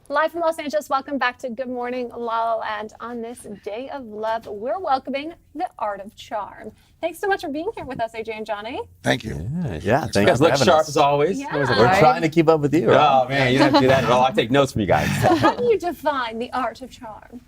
Live from Los Angeles, welcome back to Good Morning LaLa. And on this day of love, we're welcoming the art of charm. Thanks so much for being here with us, AJ and Johnny. Thank you. Yeah, You thanks guys for look having sharp us. as always. Yeah. We're trying to keep up with you. Right? Oh man, you don't have to do that at all. I take notes from you guys. So how do you define the art of charm?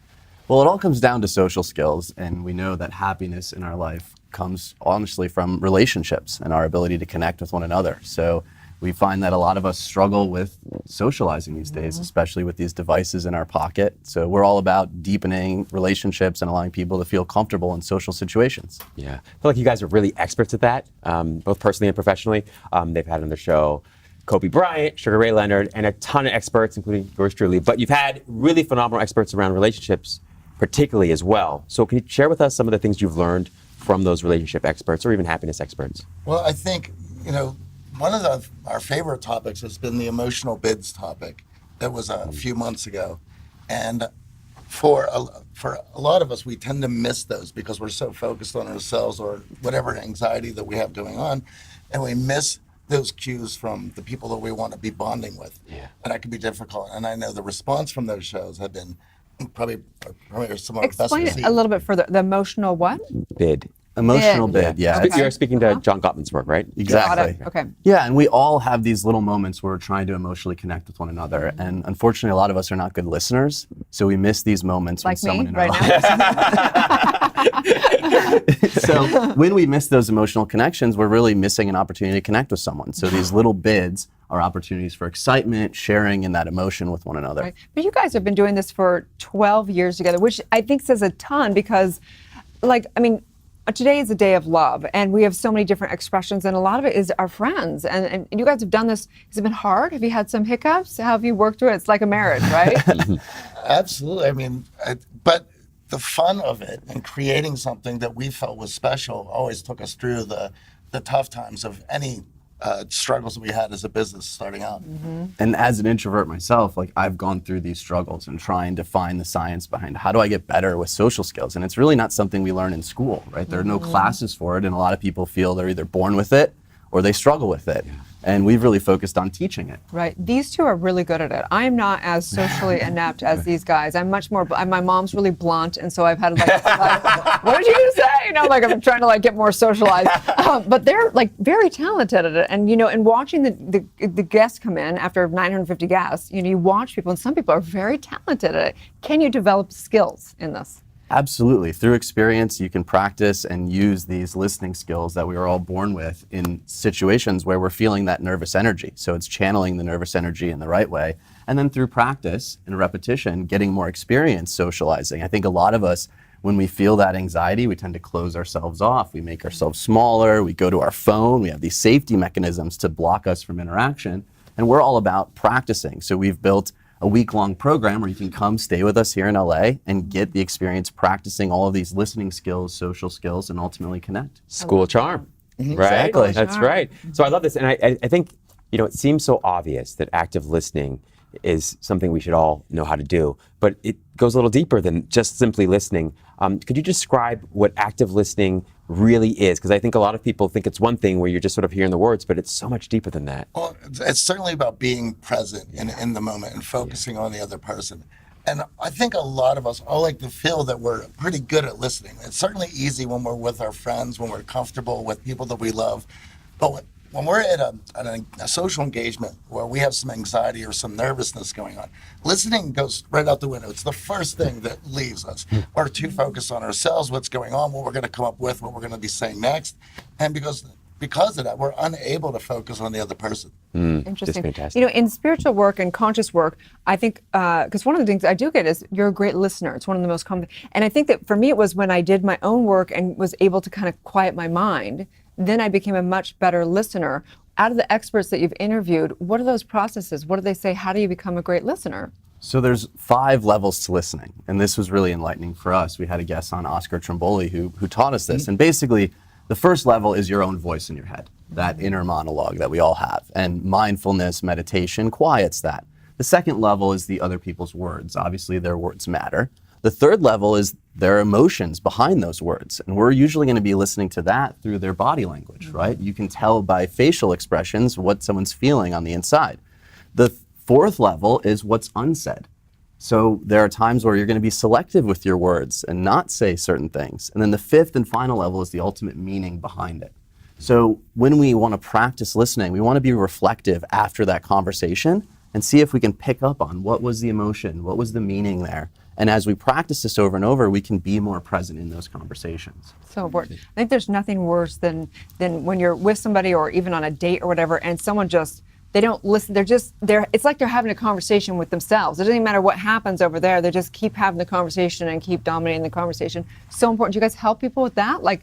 Well, it all comes down to social skills, and we know that happiness in our life comes honestly from relationships and our ability to connect with one another. So we find that a lot of us struggle with socializing these days, especially with these devices in our pocket. So we're all about deepening relationships and allowing people to feel comfortable in social situations. Yeah, I feel like you guys are really experts at that, both personally and professionally. They've had on their show Kobe Bryant, Sugar Ray Leonard, and a ton of experts, including yours truly. But you've had really phenomenal experts around relationships, particularly as well. So can you share with us some of the things you've learned from those relationship experts or even happiness experts? Well, I think, one of our favorite topics has been the emotional bids topic. That was a few months ago. And for a lot of us, we tend to miss those because we're so focused on ourselves or whatever anxiety that we have going on. And we miss those cues from the people that we want to be bonding with. Yeah. And that can be difficult. And I know the response from those shows have been probably some of our best Explain it received. a little bit further. The emotional what? Bid. Emotional bid, yeah. Okay. You're speaking to John Gottman's work, right? Exactly. Got it. Okay. Yeah, and we all have these little moments where we're trying to emotionally connect with one another. And unfortunately, a lot of us are not good listeners. So we miss these moments Like when someone me in our right lives. So when we miss those emotional connections, we're really missing an opportunity to connect with someone. So these little bids are opportunities for excitement, sharing in that emotion with one another. Right. But you guys have been doing this for 12 years together, which I think says a ton because, today is a day of love, and we have so many different expressions, and a lot of it is our friends. And you guys have done this. Has it been hard? Have you had some hiccups? How have you worked through it? It's like a marriage, right? Absolutely. But the fun of it and creating something that we felt was special always took us through the tough times of any struggles that we had as a business starting out. And as an introvert myself, I've gone through these struggles and trying to find the science behind how do I get better with social skills. And it's really not something we learn in school, right? There are no classes for it, and a lot of people feel they're either born with it or they struggle with it. And we've really focused on teaching it. Right. These two are really good at it. I am not as socially inept as these guys. I'm much more, my mom's really blunt, and so I've had what did you say? I'm trying to get more socialized. But they're very talented at it. And, and watching the guests come in after 950 guests, you watch people, and some people are very talented at it. Can you develop skills in this? Absolutely. Through experience, you can practice and use these listening skills that we are all born with in situations where we're feeling that nervous energy. So it's channeling the nervous energy in the right way. And then through practice and repetition, getting more experience socializing. I think a lot of us, when we feel that anxiety, we tend to close ourselves off. We make ourselves smaller. We go to our phone. We have these safety mechanisms to block us from interaction. And we're all about practicing. So we've built a week-long program where you can come stay with us here in LA and get the experience practicing all of these listening skills, social skills, and ultimately connect. School of Charm, right? Exactly. That's right. So I love this, and I think it seems so obvious that active listening is something we should all know how to do, but it goes a little deeper than just simply listening. Could you describe what active listening really is? Because I think a lot of people think it's one thing where you're just sort of hearing the words, but it's so much deeper than that. Well, it's certainly about being present in the moment and focusing on the other person. And I think a lot of us all like to feel that we're pretty good at listening. It's certainly easy when we're with our friends, when we're comfortable with people that we love. But when we're at a social engagement where we have some anxiety or some nervousness going on, listening goes right out the window. It's the first thing that leaves us. We're too focused on ourselves, what's going on, what we're going to come up with, what we're going to be saying next. And because of that, we're unable to focus on the other person. Interesting. Fantastic. In spiritual work and conscious work, I think, because one of the things I do get is you're a great listener. It's one of the most common. And I think that for me, it was when I did my own work and was able to kind of quiet my mind, then I became a much better listener. Out of the experts that you've interviewed, what are those processes? What do they say? How do you become a great listener? So there's 5 levels to listening, and this was really enlightening for us. We had a guest on, Oscar Trimboli, who taught us this. And basically, the first level is your own voice in your head, that inner monologue that we all have. And mindfulness, meditation quiets that. The second level is the other people's words. Obviously, their words matter. The third level is their emotions behind those words. And we're usually going to be listening to that through their body language, right? You can tell by facial expressions what someone's feeling on the inside. The Fourth level is what's unsaid. So there are times where you're going to be selective with your words and not say certain things. And then the fifth and final level is the ultimate meaning behind it. So when we want to practice listening, we want to be reflective after that conversation and see if we can pick up on what was the emotion, what was the meaning there. And as we practice this over and over, we can be more present in those conversations. So important. I think there's nothing worse than when you're with somebody or even on a date or whatever, and someone just, they don't listen. It's like they're having a conversation with themselves. It doesn't even matter what happens over there. They just keep having the conversation and keep dominating the conversation. So important. Do you guys help people with that? Like,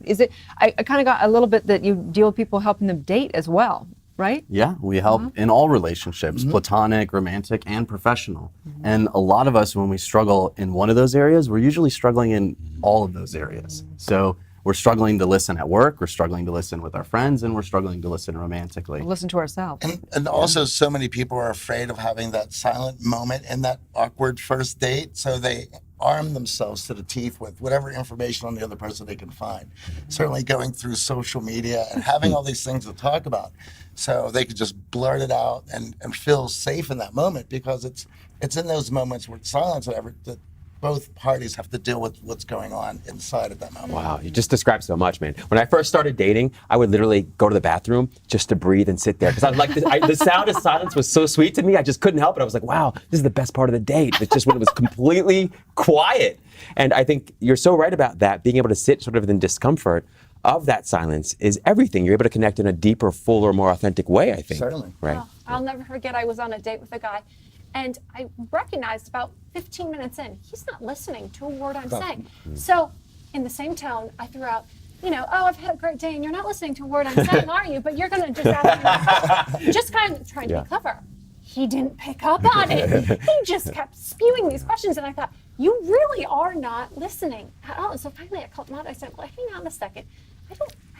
I kind of got a little bit that you deal with people helping them date as well, right? Yeah, we help in all relationships, platonic, romantic, and professional. And a lot of us, when we struggle in one of those areas, we're usually struggling in all of those areas. So we're struggling to listen at work, we're struggling to listen with our friends, and we're struggling to listen romantically. Listen to ourselves. And also, so many people are afraid of having that silent moment in that awkward first date, so they arm themselves to the teeth with whatever information on the other person they can find. Certainly going through social media and having all these things to talk about, so they could just blurt it out and feel safe in that moment, because it's in those moments where silence that both parties have to deal with what's going on inside at that moment. Wow, you just described so much, man. When I first started dating, I would literally go to the bathroom just to breathe and sit there, because I like the sound of silence was so sweet to me. I just couldn't help it. I was like, wow, this is the best part of the date. It's just when it was completely quiet. And I think you're so right about that. Being able to sit sort of in discomfort of that silence is everything. You're able to connect in a deeper, fuller, more authentic way, I think. Certainly. Right. Oh, I'll never forget, I was on a date with a guy, and I recognized about 15 minutes in, he's not listening to a word I'm saying. So in the same tone, I threw out, oh, I've had a great day, and you're not listening to a word I'm saying, are you? But you're going to just ask me, just kind of trying to be clever. He didn't pick up on it. He just kept spewing these questions, and I thought, you really are not listening at all. And so finally I called him out. I said, well, hang on a second. I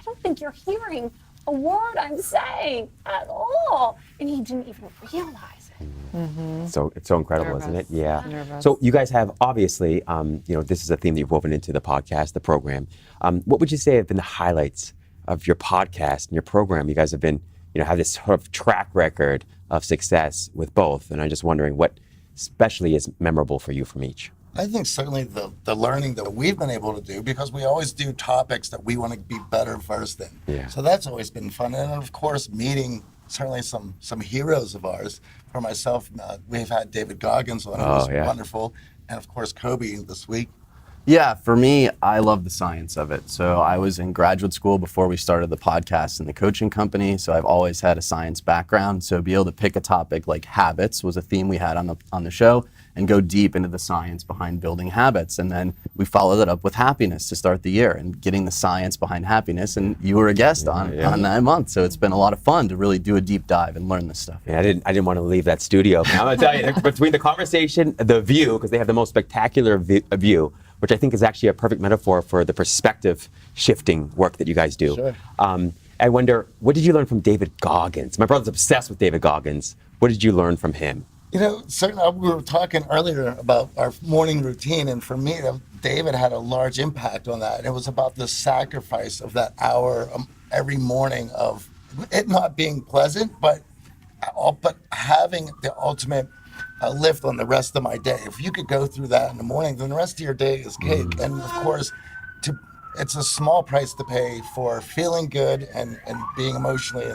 don't think you're hearing a word I'm saying at all. And he didn't even realize it. So it's so incredible, isn't it? Nervous. Yeah. Nervous. So you guys have obviously, this is a theme that you've woven into the podcast, the program. What would you say have been the highlights of your podcast and your program? You guys have been, have this sort of track record of success with both, and I'm just wondering what especially is memorable for you from each. I think certainly the learning that we've been able to do, because we always do topics that we want to be better versed in. Yeah. So that's always been fun. And of course, meeting certainly some heroes of ours. For myself, we've had David Goggins on, who was wonderful. And of course, Kobe this week. Yeah, for me, I love the science of it. So I was in graduate school before we started the podcast in the coaching company. So I've always had a science background. So be able to pick a topic like habits was a theme we had on the show, and go deep into the science behind building habits. And then we followed it up with happiness to start the year and getting the science behind happiness. And you were a guest on that month. So it's been a lot of fun to really do a deep dive and learn this stuff. Yeah, I didn't want to leave that studio. I'm going to tell you, between the conversation, the view, because they have the most spectacular view, which I think is actually a perfect metaphor for the perspective shifting work that you guys do. Sure. I wonder, what did you learn from David Goggins? My brother's obsessed with David Goggins. What did you learn from him? Certainly we were talking earlier about our morning routine, and for me, David had a large impact on that. And it was about the sacrifice of that hour every morning of it not being pleasant, but having the ultimate lift on the rest of my day. If you could go through that in the morning, then the rest of your day is cake. And of course, it's a small price to pay for feeling good and being emotionally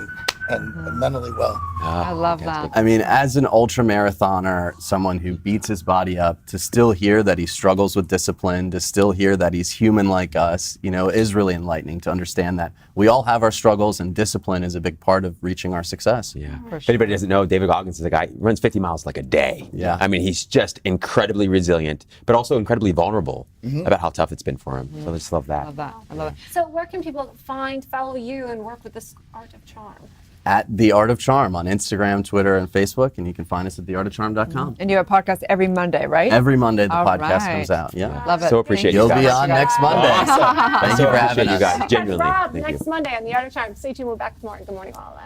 and mentally well. I love that. I mean, as an ultra marathoner, someone who beats his body up, to still hear that he struggles with discipline, to still hear that he's human like us, is really enlightening to understand that we all have our struggles, and discipline is a big part of reaching our success. Yeah. If anybody doesn't know, David Goggins is a guy who runs 50 miles like a day. Yeah. I mean, he's just incredibly resilient, but also incredibly vulnerable about how tough it's been for him. So I just love that. I love that. I love it. So where can people follow you and work with this art of charm? At The Art of Charm on Instagram, Twitter, and Facebook, and you can find us at theartofcharm.com. And you have a podcast every Monday, right? Every Monday the All podcast right. comes out. Yeah. Love it. So appreciate Thank you You'll guys. be on next Monday. Awesome. Thank So you for appreciate having you us. guys, genuinely. Rob, Thank you. next Monday on The Art of Charm. Stay tuned. We're back with more. Good morning, all.